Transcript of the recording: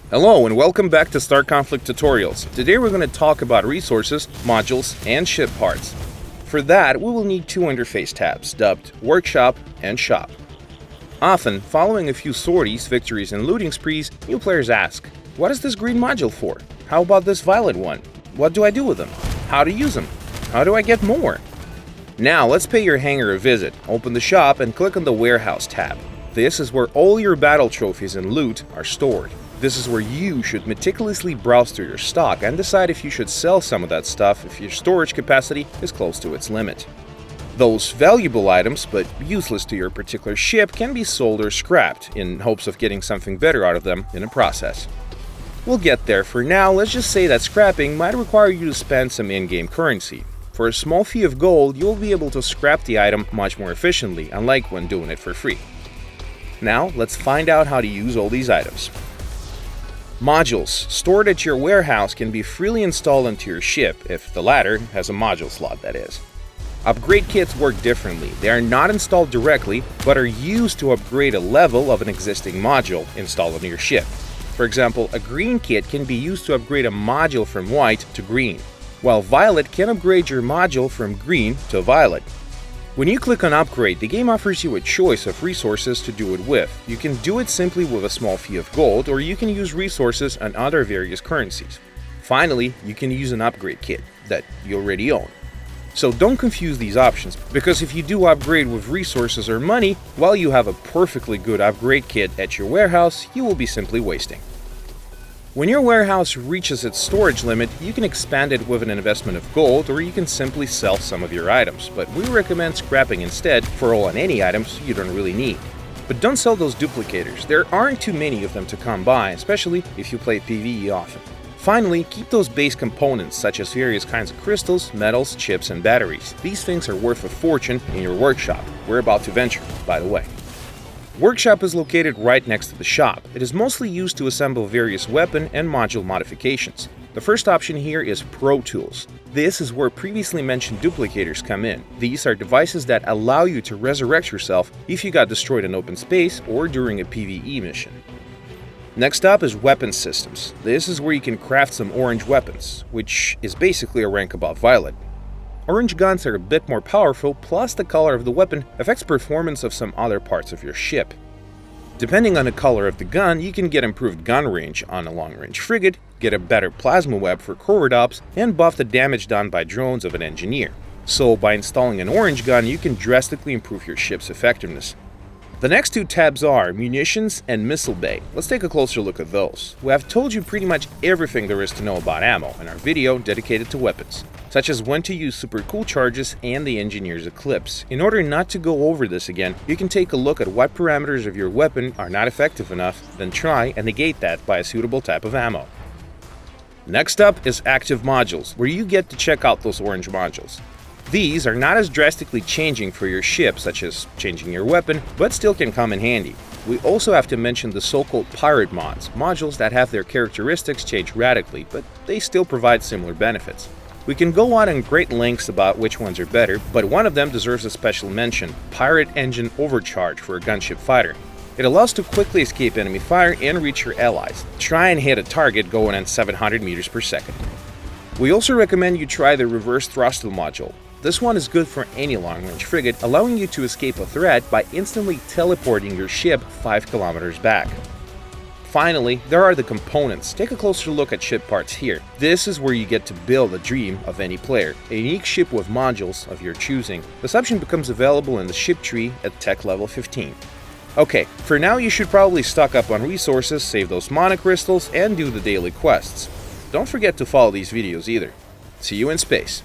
Hello and welcome back to Star Conflict Tutorials. Today we're going to talk about resources, modules, and ship parts. For that, we will need two interface tabs, dubbed Workshop and Shop. Often, following a few sorties, victories, and looting sprees, new players ask, what is this green module for? How about this violet one? What do I do with them? How to use them? How do I get more? Now let's pay your hangar a visit. Open the shop and click on the Warehouse tab. This is where all your battle trophies and loot are stored. This is where you should meticulously browse through your stock and decide if you should sell some of that stuff if your storage capacity is close to its limit. Those valuable items, but useless to your particular ship, can be sold or scrapped in hopes of getting something better out of them in the process. We'll get there. For now, let's just say that scrapping might require you to spend some in-game currency. For a small fee of gold, you'll be able to scrap the item much more efficiently, unlike when doing it for free. Now, let's find out how to use all these items. Modules stored at your warehouse can be freely installed into your ship, if the latter has a module slot, that is. Upgrade kits work differently. They are not installed directly, but are used to upgrade a level of an existing module installed on your ship. For example, a green kit can be used to upgrade a module from white to green, while violet can upgrade your module from green to violet. When you click on Upgrade, the game offers you a choice of resources to do it with. You can do it simply with a small fee of gold, or you can use resources and other various currencies. Finally, you can use an upgrade kit that you already own. So don't confuse these options, because if you do upgrade with resources or money, while you have a perfectly good upgrade kit at your warehouse, you will be simply wasting. When your warehouse reaches its storage limit, you can expand it with an investment of gold, or you can simply sell some of your items, but we recommend scrapping instead for all and any items you don't really need. But don't sell those duplicators. There aren't too many of them to come by, especially if you play PvE often. Finally, keep those base components such as various kinds of crystals, metals, chips, and batteries. These things are worth a fortune in your workshop. We're about to venture, by the way. Workshop is located right next to the shop. It is mostly used to assemble various weapon and module modifications. The first option here is Pro Tools. This is where previously mentioned duplicators come in. These are devices that allow you to resurrect yourself if you got destroyed in open space or during a PvE mission. Next up is Weapon Systems. This is where you can craft some orange weapons, which is basically a rank above violet. Orange guns are a bit more powerful, plus the color of the weapon affects performance of some other parts of your ship. Depending on the color of the gun, you can get improved gun range on a long-range frigate, get a better plasma web for covert ops, and buff the damage done by drones of an engineer. So by installing an orange gun, you can drastically improve your ship's effectiveness. The next two tabs are Munitions and Missile Bay. Let's take a closer look at those. We have told you pretty much everything there is to know about ammo in our video dedicated to weapons, such as when to use super cool charges and the engineer's eclipse. In order not to go over this again, you can take a look at what parameters of your weapon are not effective enough, then try and negate that by a suitable type of ammo. Next up is Active Modules, where you get to check out those orange modules. These are not as drastically changing for your ship, such as changing your weapon, but still can come in handy. We also have to mention the so-called pirate mods, modules that have their characteristics change radically, but they still provide similar benefits. We can go on in great lengths about which ones are better, but one of them deserves a special mention: Pirate Engine Overcharge for a gunship fighter. It allows to quickly escape enemy fire and reach your allies. Try and hit a target going at 700 meters per second. We also recommend you try the Reverse Thrustle module. This one is good for any long-range frigate, allowing you to escape a threat by instantly teleporting your ship 5 kilometers back. Finally, there are the components. Take a closer look at ship parts here. This is where you get to build a dream of any player, a unique ship with modules of your choosing. This option becomes available in the ship tree at tech level 15. Okay, for now you should probably stock up on resources, save those mana crystals, and do the daily quests. Don't forget to follow these videos either. See you in space.